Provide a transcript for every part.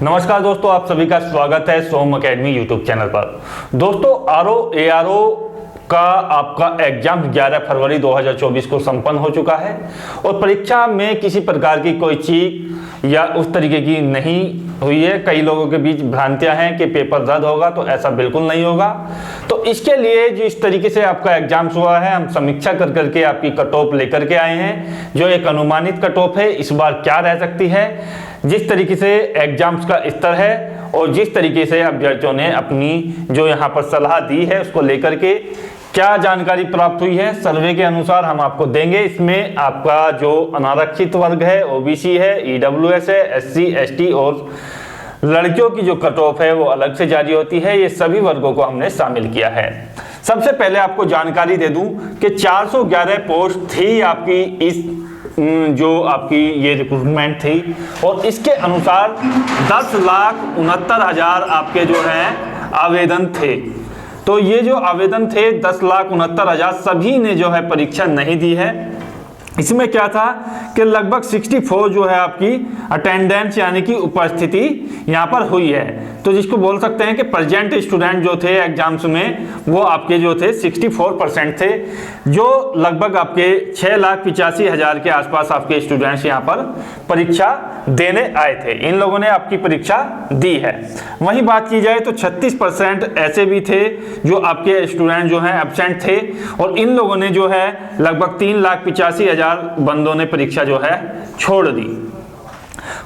नमस्कार दोस्तों, आप सभी का स्वागत है सोम एकेडमी यूट्यूब चैनल पर। दोस्तों, आरओ एआरओ का आपका एग्जाम 11 फरवरी 2024 को संपन्न हो चुका है और परीक्षा में किसी प्रकार की कोई चीक या उस तरीके की नहीं हुई है। कई लोगों के बीच भ्रांतियां हैं कि पेपर रद्द होगा, तो ऐसा बिल्कुल नहीं होगा। तो इसके लिए जो इस तरीके से आपका एग्जाम हुआ है, हम समीक्षा कर करके आपकी कट ऑफ लेकर के आए हैं। जो एक अनुमानित कट ऑफ है, इस बार क्या रह सकती है, जिस तरीके से एग्जाम्स का स्तर है और जिस तरीके से अभ्यर्थियों ने अपनी जो यहाँ पर सलाह दी है उसको लेकर के क्या जानकारी प्राप्त हुई है, सर्वे के अनुसार हम आपको देंगे। इसमें आपका जो अनारक्षित वर्ग है, ओबीसी है, ईडब्ल्यूएस है, एससी, एसटी और लड़कियों की जो कट ऑफ है वो अलग से जारी होती है। ये सभी वर्गों को हमने शामिल किया है। सबसे पहले आपको जानकारी दे दूं कि 411 पोस्ट थी आपकी इस जो आपकी ये रिक्रूटमेंट थी और इसके अनुसार 10,69,000 आपके जो हैं आवेदन थे। तो ये जो आवेदन थे 10,69,000 सभी ने जो है परीक्षा नहीं दी है। इसमें क्या था कि लगभग 64 जो है आपकी अटेंडेंस यानी कि उपस्थिति यहाँ पर हुई है। तो जिसको बोल सकते हैं कि प्रेजेंट स्टूडेंट जो थे एग्जाम्स में वो आपके जो थे 64% थे, जो लगभग आपके 6,85,000 के आसपास आपके स्टूडेंट्स यहाँ पर परीक्षा देने आए थे। इन लोगों ने आपकी परीक्षा दी है। वहीं बात की जाए तो 36% ऐसे भी थे जो आपके स्टूडेंट जो हैं एब्सेंट थे और इन लोगों ने जो है लगभग 3,85,000 बंदों ने परीक्षा जो है छोड़ दी।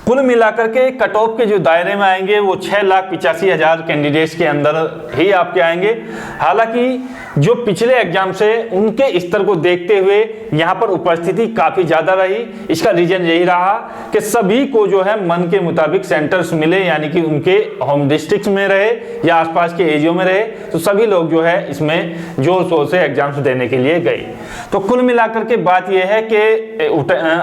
कुल मिलाकर के कट ऑफ के जो दायरे में आएंगे वो 6,85,000 कैंडिडेट्स के अंदर ही आपके आएंगे। हालांकि जो पिछले एग्जाम से उनके स्तर को देखते हुए यहाँ पर उपस्थिति काफी ज्यादा रही। इसका रीजन यही रहा कि सभी को जो है मन के मुताबिक सेंटर्स मिले, यानी कि उनके होम डिस्ट्रिक्ट में रहे या आसपास के एरिया में रहे, तो सभी लोग जो है इसमें जोर शोर से एग्जाम्स देने के लिए गए। तो कुल मिलाकर के बात यह है कि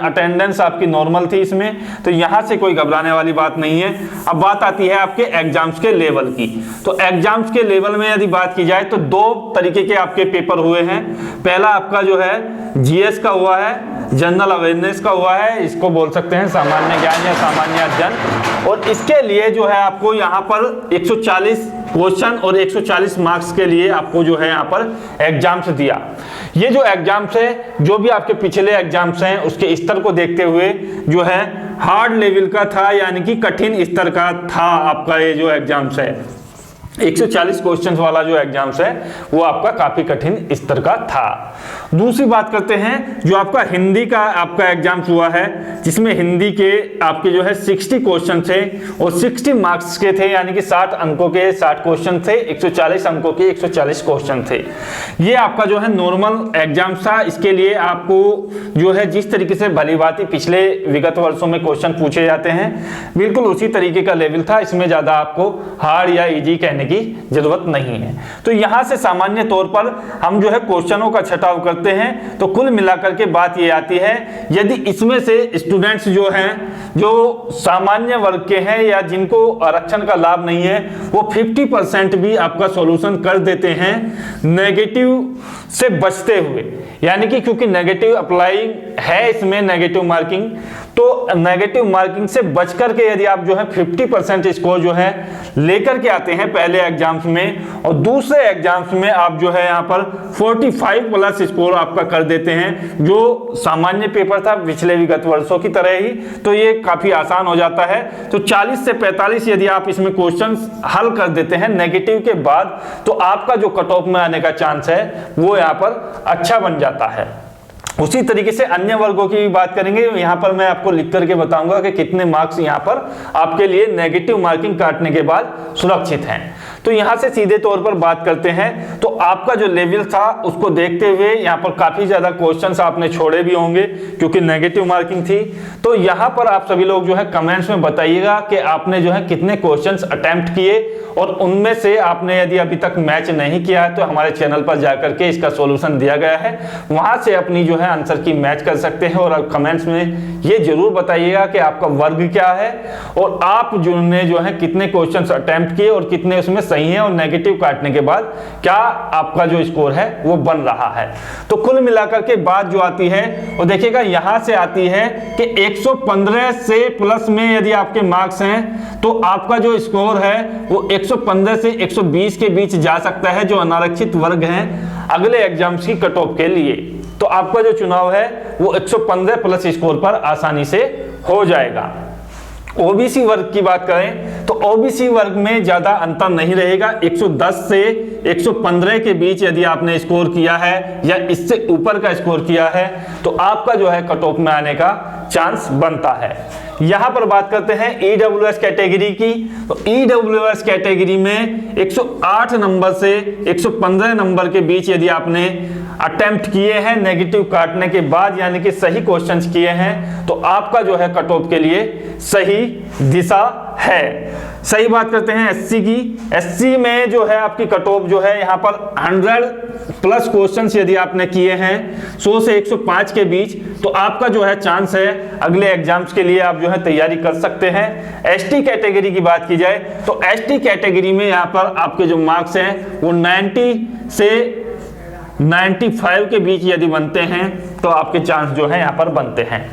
अटेंडेंस आपकी नॉर्मल थी इसमें, तो यहाँ से कोई घबराने वाली बात नहीं है। अब बात आती है आपके एग्जाम्स के लेवल की। तो एग्जाम्स के लेवल में यदि बात की जाए तो दो तरीके के आपके पेपर हुए हैं। पहला आपका जो है जीएस का हुआ है, जनरल अवेयरनेस का हुआ है, इसको बोल सकते हैं सामान्य ज्ञान या सामान्य अध्ययन। और इसके लिए जो है आपको यहाँ पर 140 क्वेश्चन और 140 मार्क्स के लिए आपको जो है यहाँ पर एग्जाम्स दिया। ये जो एग्जाम्स है, जो भी आपके पिछले एग्जाम्स हैं उसके स्तर को देखते हुए जो है हार्ड लेवल का था, यानी कि कठिन स्तर का था आपका ये जो एग्जाम्स है। 140 क्वेश्चंस वाला जो एग्जाम्स है वो आपका काफी कठिन स्तर का था। दूसरी बात करते हैं जो आपका हिंदी का आपका एग्जाम हुआ है, जिसमें हिंदी के आपके जो है 60 क्वेश्चन थे और 60 मार्क्स के थे, यानी कि 60 अंकों के 60 क्वेश्चन थे, 140 अंकों के 140 क्वेश्चन थे। ये आपका जो है नॉर्मल एग्जाम था। इसके लिए आपको जो है जिस तरीके से भलीभांति पिछले विगत वर्षों में क्वेश्चन पूछे जाते हैं बिल्कुल उसी तरीके का लेवल था। इसमें ज्यादा आपको हार्ड या इजी कहने की जरूरत नहीं है। तो यहां से सामान्य तौर पर हम जो है क्वेश्चनों का छटाव करते हैं। तो कुल मिलाकर के बात ये आती है, यदि इसमें से स्टूडेंट्स जो हैं जो सामान्य वर्ग के हैं या जिनको आरक्षण का लाभ नहीं है, वो 50% भी आपका सॉल्यूशन कर देते हैं नेगेटिव से बचते हुए। यानी कि क्योंकि नेगेटिव अप्लाई है इसमें नेगेटिव मार्किंग, तो नेगेटिव मार्किंग से बचकर के यदि आप जो है 50% स्कोर जो है लेकर के आते हैं पहले एग्जाम्स में और दूसरे एग्जाम्स में आप जो है यहाँ पर 45 प्लस स्कोर आपका कर देते हैं, जो सामान्य पेपर था पिछले विगत वर्षों की तरह ही, तो ये काफी आसान हो जाता है। तो 40 से 45 यदि आप इसमें क्वेश्चंस हल कर देते हैं नेगेटिव के बाद, तो आपका जो कट ऑफ में आने का चांस है वो यहाँ पर अच्छा बन जाता है। उसी तरीके से अन्य वर्गों की भी बात करेंगे। यहाँ पर मैं आपको लिख करके बताऊंगा कि कितने मार्क्स यहाँ पर आपके लिए नेगेटिव मार्किंग काटने के बाद सुरक्षित हैं। तो यहाँ से सीधे तौर पर बात करते हैं, तो आपका जो लेवल था उसको देखते हुए यहाँ पर काफी ज्यादा क्वेश्चंस आपने छोड़े भी होंगे क्योंकि नेगेटिव मार्किंग थी। तो यहाँ पर आप सभी लोग जो है कमेंट्स में बताइएगा कि आपने जो है कितने क्वेश्चंस अटेम्प्ट किए और उनमें से आपने यदि अभी तक मैच नहीं किया है तो हमारे चैनल पर जाकर के इसका सॉल्यूशन दिया गया है, वहां से अपनी जो है आंसर की मैच कर सकते हैं। और कमेंट्स में ये जरूर बताइएगा कि आपका वर्ग क्या है और आप जो है कितने क्वेश्चंस अटेम्प्ट किए और कितने उसमें सही है और नेगेटिव काटने के बाद क्या आपका जो स्कोर है वो बन रहा है। तो कुल मिलाकर के बात जो आती है वो देखिएगा यहां से आती है कि 115 से प्लस में यदि आपके मार्क्स हैं तो आपका जो स्कोर है वो 115 से 120 के बीच जा सकता है, जो अनारक्षित वर्ग हैं अगले एग्जाम्स की कट ऑफ के लिए। तो आपका जो चुनाव है वो 115 प्लस स्कोर पर आसानी से हो जाएगा। ओबीसी वर्ग की बात करें तो ओबीसी वर्ग में ज्यादा अंतर नहीं रहेगा। 110 से 115 के बीच यदि आपने स्कोर किया है या इससे ऊपर का स्कोर किया है तो आपका जो है कट ऑफ में आने का चांस बनता है। यहां पर बात करते हैं ईडब्ल्यूएस कैटेगरी की। तो ईडब्ल्यूएस कैटेगरी में 108 नंबर से 115 नंबर के बीच यदि आपने अटेम्प्ट किए हैं नेगेटिव काटने के बाद, यानी कि सही क्वेश्चंस किए हैं, तो आपका जो है कट ऑफ के लिए सही दिशा है। सही बात करते हैं एससी की। एससी में जो है आपकी कट ऑफ जो है यहाँ पर 100 प्लस क्वेश्चंस यदि आपने किए हैं 100 से 105 के बीच, तो आपका जो है चांस है अगले एग्जाम्स के लिए आप जो है तैयारी कर सकते हैं। एसटी कैटेगरी की बात की जाए तो एसटी कैटेगरी में यहाँ पर आपके जो मार्क्स हैं वो 90 से 95 के बीच यदि बनते हैं तो आपके चांस जो है यहाँ पर बनते हैं।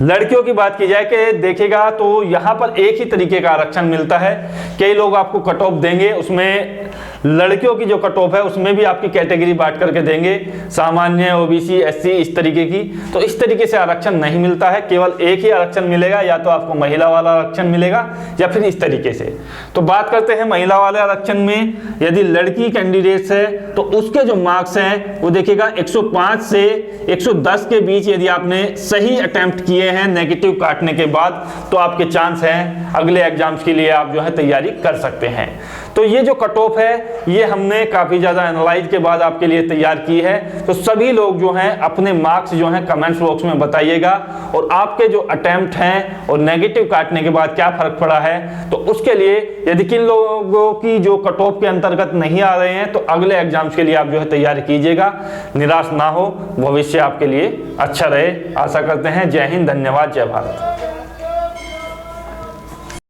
लड़कियों की बात की जाए कि देखिएगा तो यहाँ पर एक ही तरीके का आरक्षण मिलता है। कई लोग आपको कट ऑफ देंगे, उसमें लड़कियों की जो कट ऑफ है उसमें भी आपकी कैटेगरी बांट करके देंगे, सामान्य, ओबीसी, एससी, इस तरीके की। तो इस तरीके से आरक्षण नहीं मिलता है, केवल एक ही आरक्षण मिलेगा, या तो आपको महिला वाला आरक्षण मिलेगा या फिर इस तरीके से। तो बात करते हैं महिला वाले आरक्षण में। यदि लड़की कैंडिडेट्स है तो उसके जो मार्क्स हैं वो देखिएगा 105 से 110 के बीच यदि आपने सही अटेम्प्ट किए हैं नेगेटिव काटने के बाद, तो आपके चांस हैं अगले एग्जाम्स के लिए आप जो है तैयारी कर सकते हैं। तो ये जो कट ऑफ है ये हमने काफी ज्यादा एनालाइज के बाद आपके लिए तैयार की है। तो सभी लोग जो हैं अपने मार्क्स जो हैं कमेंट्स बॉक्स में बताइएगा, और आपके जो अटेम्प्ट हैं और नेगेटिव काटने के बाद क्या फर्क पड़ा है। तो उसके लिए यदि किन लोगों की जो कट ऑफ के अंतर्गत नहीं आ रहे हैं तो अगले एग्जाम्स के लिए आप जो है तैयारी कीजिएगा, निराश ना हो, भविष्य आपके लिए अच्छा रहे। आशा करते हैं। जय हिंद, धन्यवाद, जय भारत।